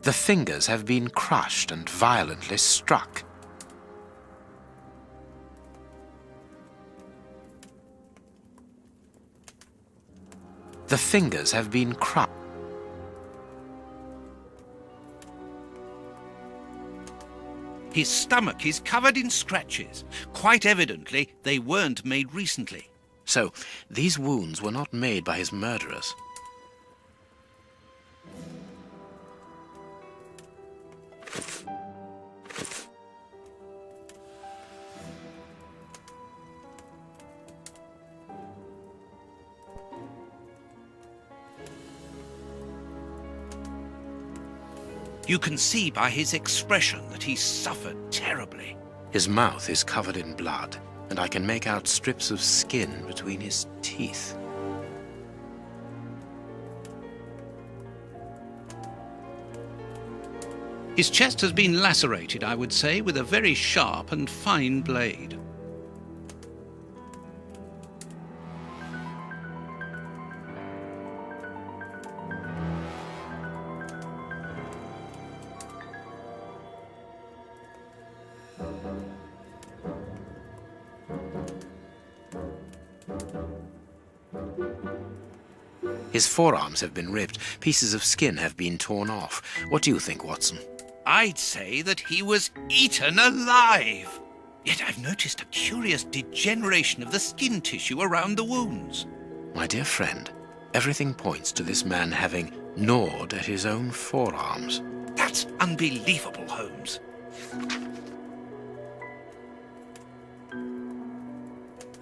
The fingers have been crushed and violently struck. The fingers have been crushed. His stomach is covered in scratches. Quite evidently, they weren't made recently. So, these wounds were not made by his murderers. You can see by his expression that he suffered terribly. His mouth is covered in blood, and I can make out strips of skin between his teeth. His chest has been lacerated, I would say, with a very sharp and fine blade. His forearms have been ripped, pieces of skin have been torn off. What do you think, Watson? I'd say that he was eaten alive. Yet I've noticed a curious degeneration of the skin tissue around the wounds. My dear friend, everything points to this man having gnawed at his own forearms. That's unbelievable, Holmes.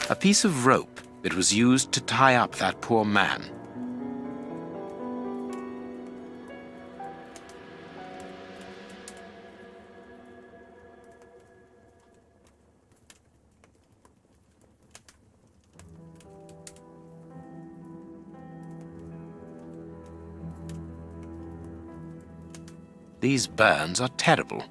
A piece of rope that was used to tie up that poor man. These burns are terrible.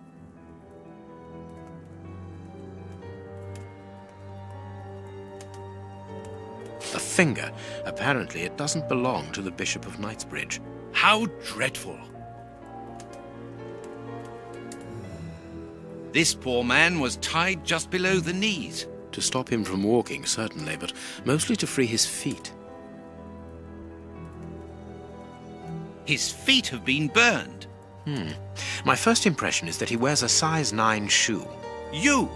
A finger. Apparently it doesn't belong to the Bishop of Knightsbridge. How dreadful. This poor man was tied just below the knees. To stop him from walking, certainly, but mostly to free his feet. His feet have been burned. My first impression is that he wears a size 9 shoe. You?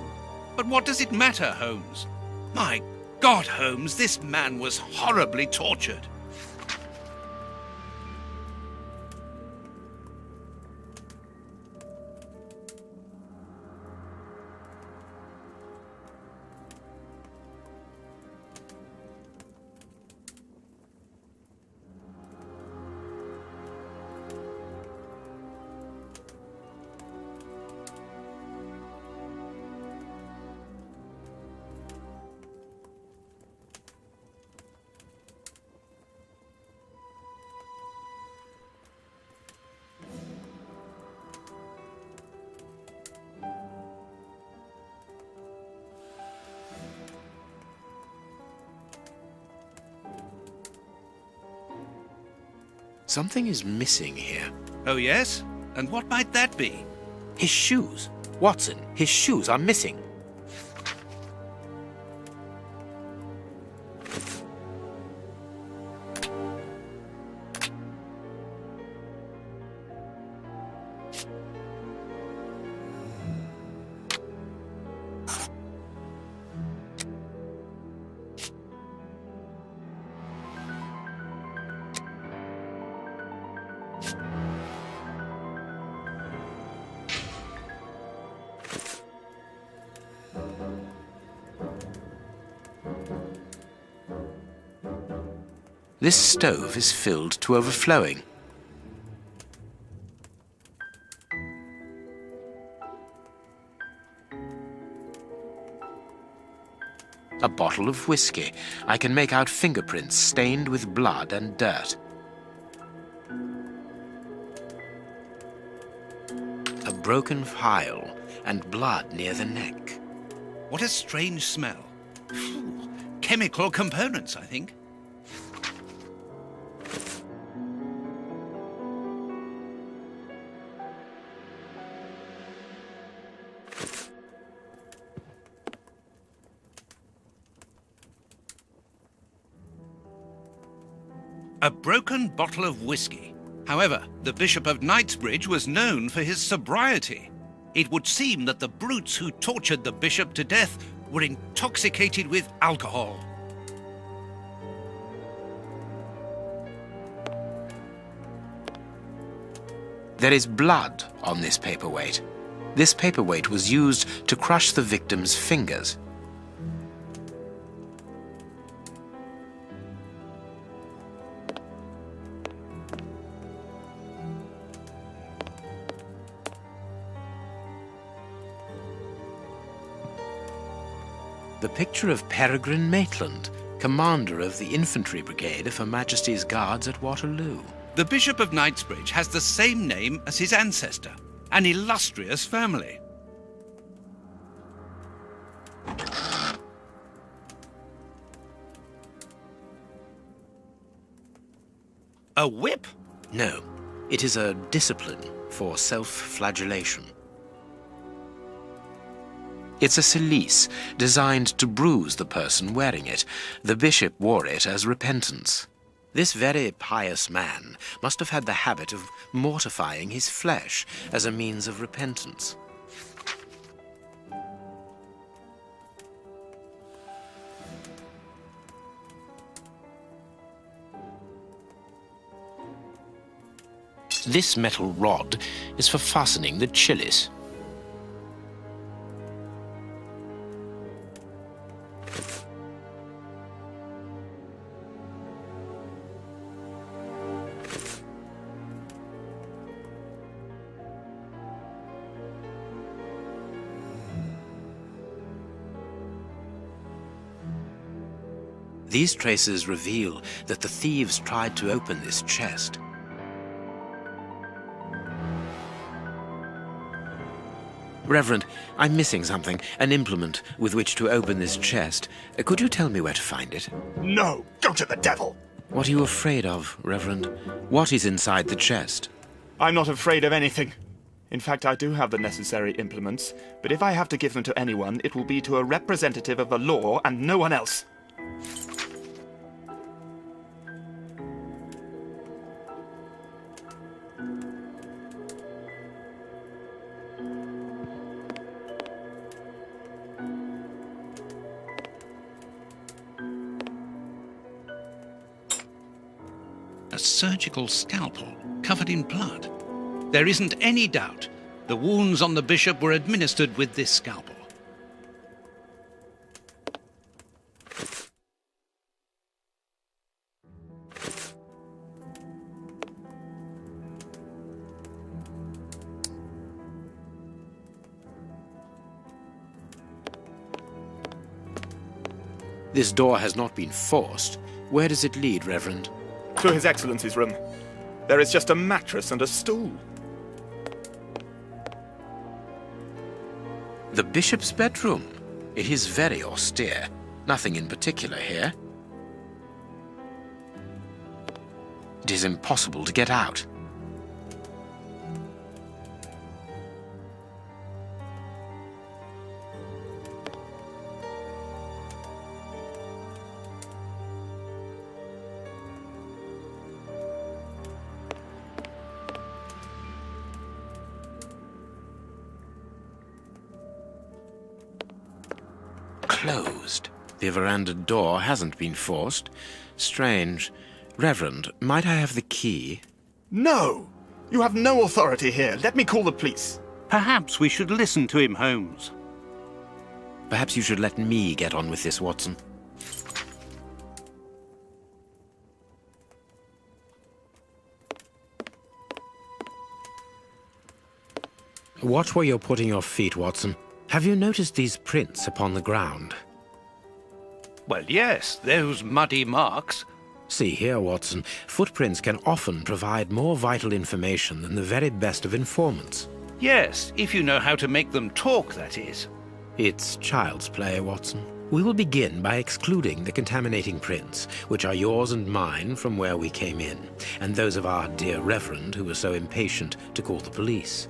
But what does it matter, Holmes? My God, Holmes, this man was horribly tortured. Something is missing here. Oh, yes? And what might that be? His shoes. Watson, his shoes are missing. This stove is filled to overflowing. A bottle of whiskey. I can make out fingerprints stained with blood and dirt. A broken phial and blood near the neck. What a strange smell. Phew. Chemical components, I think. A broken bottle of whiskey. However, the Bishop of Knightsbridge was known for his sobriety. It would seem that the brutes who tortured the bishop to death were intoxicated with alcohol. There is blood on this paperweight. This paperweight was used to crush the victim's fingers. The picture of Peregrine Maitland, commander of the infantry brigade of Her Majesty's Guards at Waterloo. The Bishop of Knightsbridge has the same name as his ancestor, an illustrious family. A whip? No, it is a discipline for self-flagellation. It's a cilice designed to bruise the person wearing it. The bishop wore it as repentance. This very pious man must have had the habit of mortifying his flesh as a means of repentance. This metal rod is for fastening the chilice. These traces reveal that the thieves tried to open this chest. Reverend, I'm missing something, an implement with which to open this chest. Could you tell me where to find it? No, go to the devil! What are you afraid of, Reverend? What is inside the chest? I'm not afraid of anything. In fact, I do have the necessary implements, but if I have to give them to anyone, it will be to a representative of the law and no one else. A surgical scalpel covered in blood. There isn't any doubt the wounds on the bishop were administered with this scalpel. This door has not been forced. Where does it lead, Reverend? To His Excellency's room. There is just a mattress and a stool. The bishop's bedroom. It is very austere. Nothing in particular here. It is impossible to get out. Closed. The veranda door hasn't been forced. Strange. Reverend, might I have the key? No! You have no authority here. Let me call the police. Perhaps we should listen to him, Holmes. Perhaps you should let me get on with this, Watson. Watch where you're putting your feet, Watson. Have you noticed these prints upon the ground? Well, yes, those muddy marks. See here, Watson. Footprints can often provide more vital information than the very best of informants. Yes, if you know how to make them talk, that is. It's child's play, Watson. We will begin by excluding the contaminating prints, which are yours and mine from where we came in, and those of our dear Reverend who was so impatient to call the police.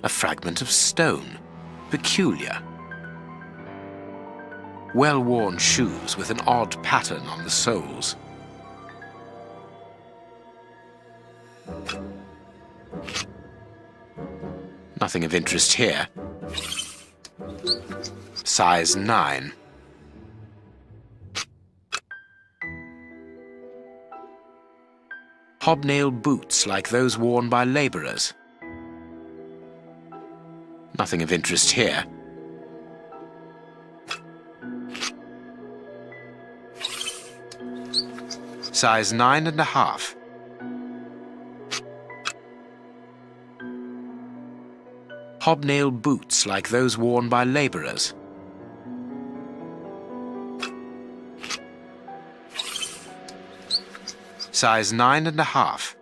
A fragment of stone. Peculiar. Well-worn shoes with an odd pattern on the soles. Nothing of interest here. Size 9. Hobnail boots like those worn by labourers. Nothing of interest here. Size 9.5. Hobnail boots like those worn by labourers. Size 9.5.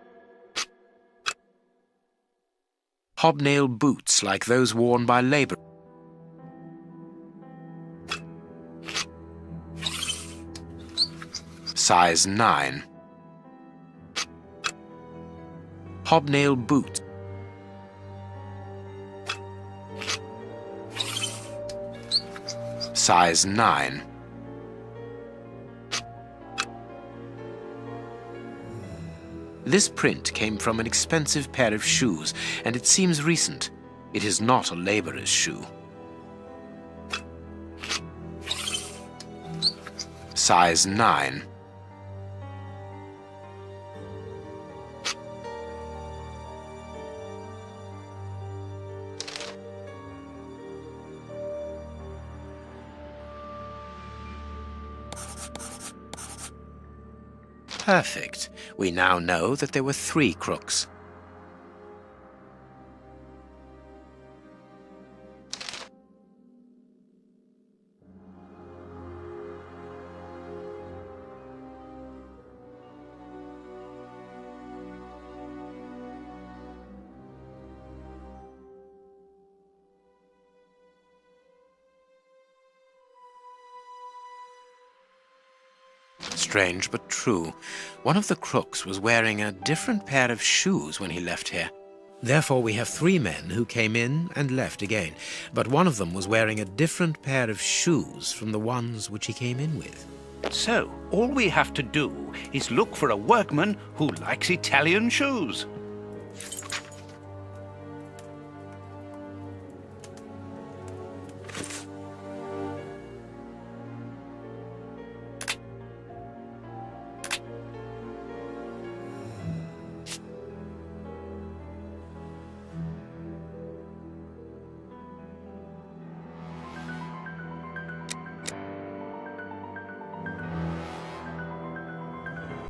Hobnail boots like those worn by labourers. Size 9. Hobnail boots. Size 9. This print came from an expensive pair of shoes, and it seems recent. It is not a labourer's shoe. Size 9. Perfect. We now know that there were 3 crooks. Strange but true. One of the crooks was wearing a different pair of shoes when he left here. Therefore we have 3 men who came in and left again, but one of them was wearing a different pair of shoes from the ones which he came in with. So, all we have to do is look for a workman who likes Italian shoes.